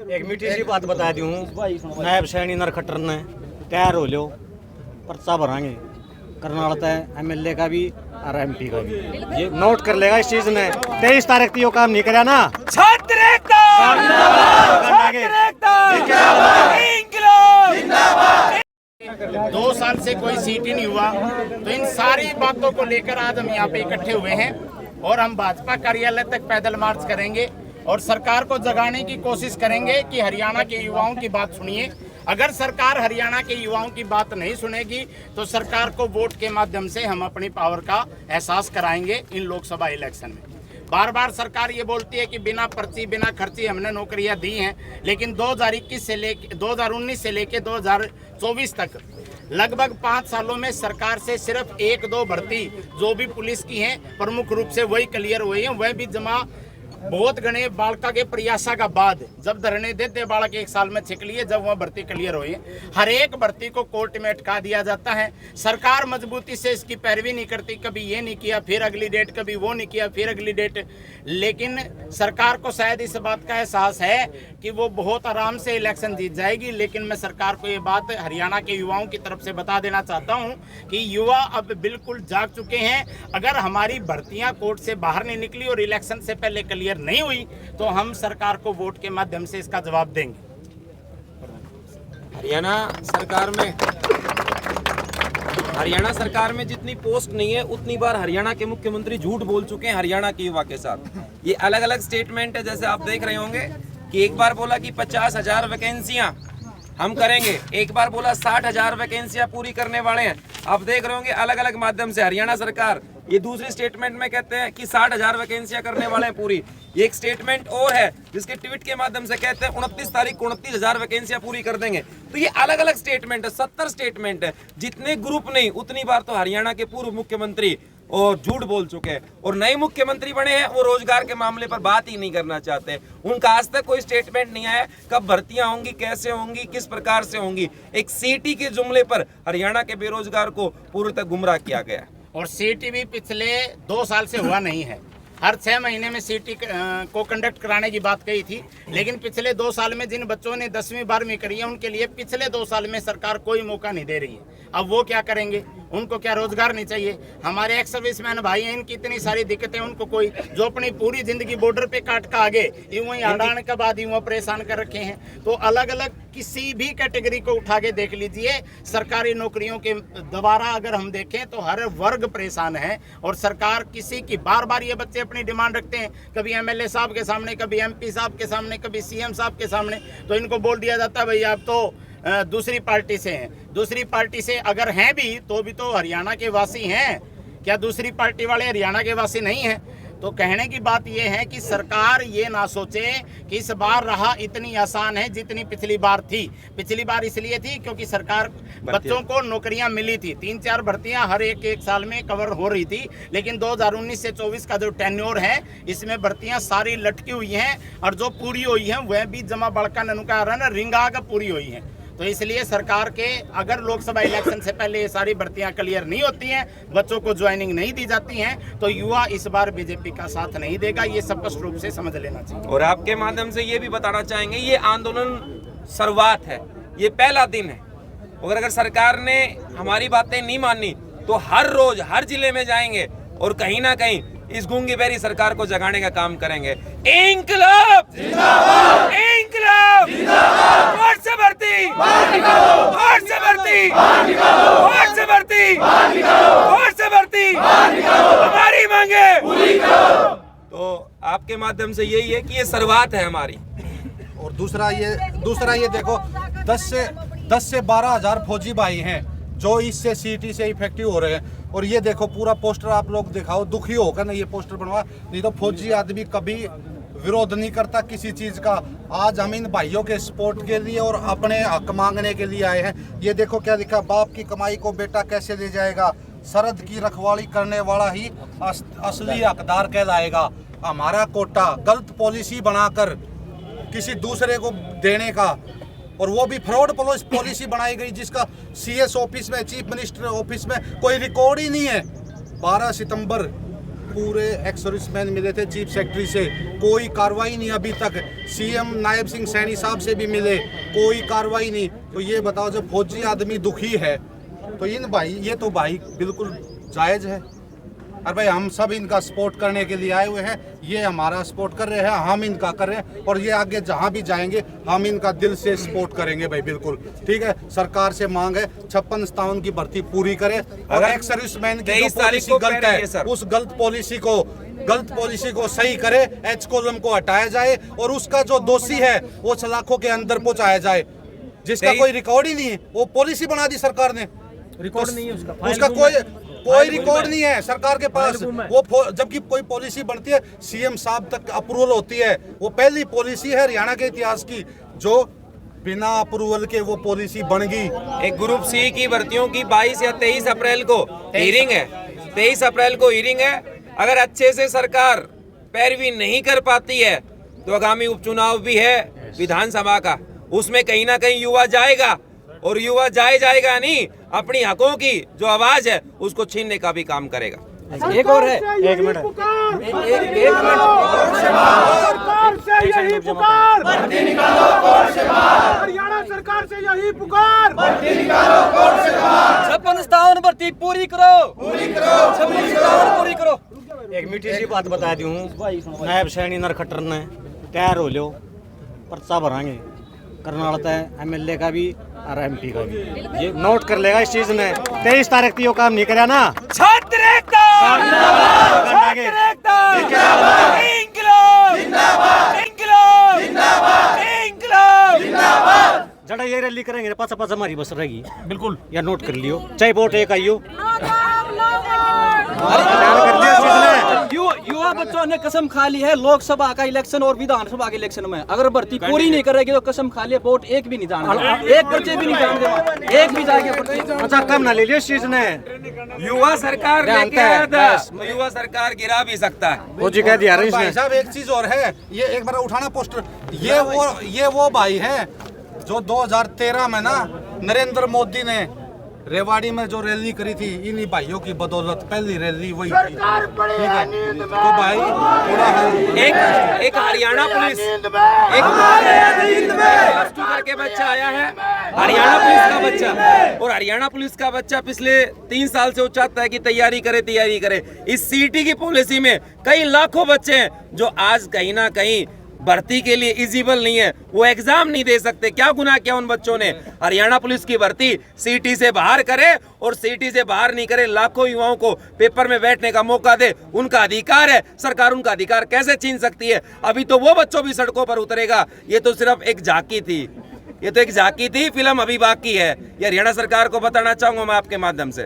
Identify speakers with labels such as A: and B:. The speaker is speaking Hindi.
A: एक मीठी सी बात बता दूं, नायब सैनी नरखट्टर ने तैयार हो लो, पर्चा भरांगे करनाल तय MLA का भी और MP का भी, ये नोट कर लेगा इस चीज ने। 23 तारीख को काम नहीं करा ना,
B: छात्र एकता, छात्र एकता, इंकलाब।
C: 2 साल से कोई सीट ही नहीं हुआ, तो इन सारी बातों को लेकर आज हम यहाँ पे इकट्ठे हुए हैं और हम भाजपा कार्यालय तक पैदल मार्च करेंगे और सरकार को जगाने की कोशिश करेंगे कि हरियाणा के युवाओं की बात सुनिए। अगर सरकार हरियाणा के युवाओं की बात नहीं सुनेगी तो सरकार को वोट के माध्यम से हम अपनी पावर का एहसास कराएंगे इन लोकसभा इलेक्शन में। बार बार सरकार ये बोलती है कि बिना पर्ची बिना खर्ची हमने नौकरियां दी हैं, लेकिन 2021 से लेके 2019 से लेके 2024 तक लगभग 5 सालों में सरकार से सिर्फ 1-2 भर्ती जो भी पुलिस की हैं प्रमुख रूप से वही क्लियर हुई हैं, वह भी जमा बहुत गणे बालका के प्रयासा का बाद जब धरने देते बालक 1 साल में छिक लिए, जब वह भर्ती क्लियर हुई। हर एक भर्ती को कोर्ट में अटका दिया जाता है। सरकार मजबूती से इसकी पैरवी नहीं करती, कभी ये नहीं किया फिर अगली डेट, कभी वो नहीं किया फिर अगली डेट। लेकिन सरकार को शायद इस बात का एहसास है कि वो बहुत आराम से इलेक्शन जीत जाएगी। लेकिन मैं सरकार को ये बात हरियाणा के युवाओं की तरफ से बता देना चाहता हूँ कि युवा अब बिल्कुल जाग चुके हैं। अगर हमारी भर्तियाँ कोर्ट से बाहर नहीं निकली और इलेक्शन से पहले क्लियर नहीं हुई तो हम सरकार को वोट के माध्यम से इसका जवाब देंगे।
B: हरियाणा सरकार में जितनी पोस्ट नहीं है उतनी बार हरियाणा के मुख्यमंत्री झूठ बोल चुके हैं हरियाणा के युवा के साथ। ये अलग अलग स्टेटमेंट है, जैसे आप देख रहे होंगे कि एक बार बोला कि 50,000 वैकेंसियां हम करेंगे, एक बार बोला 60,000 वैकेंसियां पूरी करने वाले हैं। आप देख रहे होंगे अलग अलग माध्यम से हरियाणा सरकार ये दूसरी स्टेटमेंट में कहते हैं कि 60,000 वैकेंसियां करने वाले हैं पूरी। ये एक स्टेटमेंट और है जिसके ट्वीट के माध्यम से कहते हैं 29 तारीख को 29,000 वैकेंसियां पूरी कर देंगे। तो ये अलग अलग स्टेटमेंट है, 70 स्टेटमेंट है। जितने ग्रुप नहीं उतनी बार तो हरियाणा के पूर्व मुख्यमंत्री और झूठ बोल चुके हैं, और नए मुख्यमंत्री बने हैं वो रोजगार के मामले पर बात ही नहीं करना चाहते। उनका आज तक कोई स्टेटमेंट नहीं आया कब भर्तियां होंगी, कैसे होंगी, किस प्रकार से होंगी। एक सीटी के जुमले पर हरियाणा के बेरोजगार को पूर्णतः गुमराह किया गया।
C: और सीटी भी पिछले 2 साल से हुआ नहीं है। हर 6 महीने में सीटी को कंडक्ट कराने की बात कही थी, लेकिन पिछले 2 साल में जिन बच्चों ने 10वीं 12वीं करी है उनके लिए पिछले 2 साल में सरकार कोई मौका नहीं दे रही है। अब वो क्या करेंगे? उनको क्या रोजगार नहीं चाहिए? हमारे एक्स सर्विसमैन भाई हैं, इनकी इतनी सारी दिक्कतें, उनको कोई जो अपनी पूरी जिंदगी बॉर्डर पे काट का आगे यूं ही हड़ाने के बाद यूं परेशान कर रखे हैं। तो अलग अलग किसी भी कैटेगरी को उठा के देख लीजिए, सरकारी नौकरियों के दोबारा अगर हम देखें तो हर वर्ग परेशान है। और सरकार किसी की बार बार ये बच्चे अपनी डिमांड रखते हैं, कभी MLA साहब के सामने, कभी MP साहब के सामने, कभी CM साहब के सामने, तो इनको बोल दिया जाता है भाई आप तो दूसरी पार्टी से हैं। दूसरी पार्टी से अगर हैं भी तो हरियाणा के वासी हैं क्या? दूसरी पार्टी वाले हरियाणा के वासी नहीं हैं? तो कहने की बात यह है कि सरकार ये ना सोचे कि इस बार राह इतनी आसान है जितनी पिछली बार थी। पिछली बार इसलिए थी क्योंकि सरकार बच्चों को नौकरियां मिली थी, 3-4 भर्तियां हर एक साल में कवर हो रही थी। लेकिन 2019 से 24 का जो टेन्योर है इसमें भर्तियां सारी लटकी हुई हैं और जो पूरी हुई हैं वह भी जमा बड़का ननुका रिंग आग पूरी हुई हैं। तो इसलिए सरकार के अगर लोकसभा इलेक्शन से पहले ये सारी भर्तियां क्लियर नहीं होती हैं, बच्चों को ज्वाइनिंग नहीं दी जाती हैं, तो युवा इस बार बीजेपी का साथ नहीं देगा। ये स्पष्ट रूप से समझ लेना चाहिए।
B: और आपके माध्यम से ये भी बताना चाहेंगे ये आंदोलन शुरुआत है, ये पहला दिन है। अगर सरकार ने हमारी बातें नहीं मानी तो हर रोज हर जिले में जाएंगे और कहीं ना कहीं इस गूंगी बहरी सरकार को जगाने का काम करेंगे। इंकलाब जिंदाबाद, इंकलाब जिंदाबाद, वोट से भर्ती बाहर निकालो, वोट से भर्ती बाहर निकालो, वोट से भर्ती बाहर निकालो, वोट से भर्ती बाहर निकालो, हमारी मांगे पूरी करो। तो आपके माध्यम से यही है कि ये शुरुआत है हमारी।
D: और दूसरा ये देखो 10 से 12 हजार फौजी भाई हैं जो इससे सीटी से इफेक्टिव हो रहे हैं। और ये देखो पूरा पोस्टर आप लोग दिखाओ, दुखी होकर ना ये पोस्टर बनवा, नहीं तो फौजी आदमी कभी विरोध नहीं करता किसी चीज का। आज हम इन भाइयों के सपोर्ट के लिए और अपने हक मांगने के लिए आए हैं। ये देखो क्या लिखा, बाप की कमाई को बेटा कैसे ले जाएगा, सरहद की रखवाली करने वाला ही असली हकदार कहलाएगा। हमारा कोटा गलत पॉलिसी बनाकर किसी दूसरे को देने का, और वो भी फ्रॉड पॉलिसी बनाई गई जिसका CS ऑफिस में, चीफ मिनिस्टर ऑफिस में कोई रिकॉर्ड ही नहीं है। 12 सितंबर पूरे एक्स सर्विसमैन मिले थे चीफ सेक्रेटरी से, कोई कार्रवाई नहीं अभी तक। सीएम नायब सिंह सैनी साहब से भी मिले, कोई कार्रवाई नहीं। तो ये बताओ, जब फौजी आदमी दुखी है तो इन भाई, ये तो भाई बिल्कुल जायज़ है। और भाई हम सब इनका सपोर्ट करने के लिए आए हुए हैं, ये हमारा सपोर्ट कर रहे हैं, हम इनका कर रहे हैं, और ये आगे जहां भी जाएंगे हम इनका दिल से सपोर्ट करेंगे भाई, बिल्कुल ठीक है। सरकार से मांग है 56-57 की भर्ती पूरी करे, और एक्स सर्विसमैन की जो पॉलिसी गलत है उस गलत पॉलिसी को सही करे, एच कॉलम को हटाया जाए, और उसका जो दोषी है वो सलाखों के अंदर पहुंचाया जाए, जिसका कोई रिकॉर्ड ही नहीं है। वो पॉलिसी बना दी सरकार ने,
A: रिकॉर्ड नहीं है उसका
D: कोई रिकॉर्ड नहीं है सरकार के पास। वो जबकि कोई पॉलिसी बनती है सीएम साहब तक अप्रूवल होती है, वो पहली पॉलिसी है हरियाणा के इतिहास की जो बिना अप्रूवल के वो पॉलिसी बन गई।
B: एक ग्रुप सी की भर्तियों की 22 या 23 अप्रैल को हियरिंग है, 23 अप्रैल को हियरिंग है। अगर अच्छे से सरकार पैरवी नहीं कर पाती है तो आगामी उपचुनाव भी है विधानसभा का, उसमें कहीं ना कहीं युवा जाएगा, और युवा जाएगा नहीं, अपनी हकों की जो आवाज है उसको छीनने का भी काम करेगा।
A: एक और है, एक मिनट,
E: सरकार से यही पुकार, भर्ती निकालो कोर्ट से बाहर। हरियाणा सरकार से यही पुकार, भर्ती निकालो कोर्ट से बाहर।
F: 56-57 भर्ती पूरी करो, 56-57 पूरी करो।
A: एक मीठी सी बात बता दूं, नायब सैनी नरखट्टर ने तैयार हो लो, पर्चा भरांगे करनाल तय एमएलए का भी और एमपी का भी, ये नोट कर लेगा इस चीज ने। 23 तारीख को काम नहीं करा ना,
F: छात्र एकता जिंदाबाद,
A: जड़ा ये रैली करेंगे पाचा पाचा हमारी बस रहेगी, बिल्कुल, या नोट कर लियो, चाहे वोट एक आइयो।
F: युवा बच्चों ने कसम खा ली है लोकसभा का इलेक्शन और विधानसभा के इलेक्शन में, अगर भर्ती पूरी नहीं करेगी तो कसम खा लिया वोट एक भी नहीं जाना, एक पर्चे भी नहीं जाने, एक भी जाएगा पर्चे।
A: अच्छा कम ना ले लियो इस चीज ने,
B: युवा सरकार लेके आया था, युवा सरकार गिरा भी सकता है।
A: वो जी कह दिया रहा
D: भाई
A: इसने।
D: साहब एक चीज और है, ये एक बार उठाना पोस्टर, ये वो भाई है जो 2013 में ना नरेंद्र मोदी ने रेवाड़ी में जो रैली करी थी, इन्हीं भाइयों की बदौलत पहली रैली वही थी, ठीक है। तो भाई थोड़ा
B: एक हरियाणा पुलिस, एक प्लस 2 करके बच्चा आया है, हरियाणा पुलिस का बच्चा, और हरियाणा पुलिस का बच्चा पिछले 3 साल से वो चाहता है कि तैयारी करे। इस सीटी की पॉलिसी में कई लाखों बच्चे हैं जो आज कहीं ना कहीं भर्ती के लिए एलिजिबल नहीं है, वो एग्जाम नहीं दे सकते। क्या गुनाह किया उन बच्चों ने? हरियाणा पुलिस की भर्ती सीटी से बाहर करे, और सीटी से बाहर नहीं करे, लाखों युवाओं को पेपर में बैठने का मौका दे, उनका अधिकार है। सरकार उनका अधिकार कैसे छीन सकती है? अभी तो वो बच्चों भी सड़कों पर उतरेगा। ये तो सिर्फ एक झांकी थी, ये तो एक झांकी थी, फिल्म अभी बाकी है। ये हरियाणा सरकार को बताना चाहूंगा मैं आपके माध्यम से।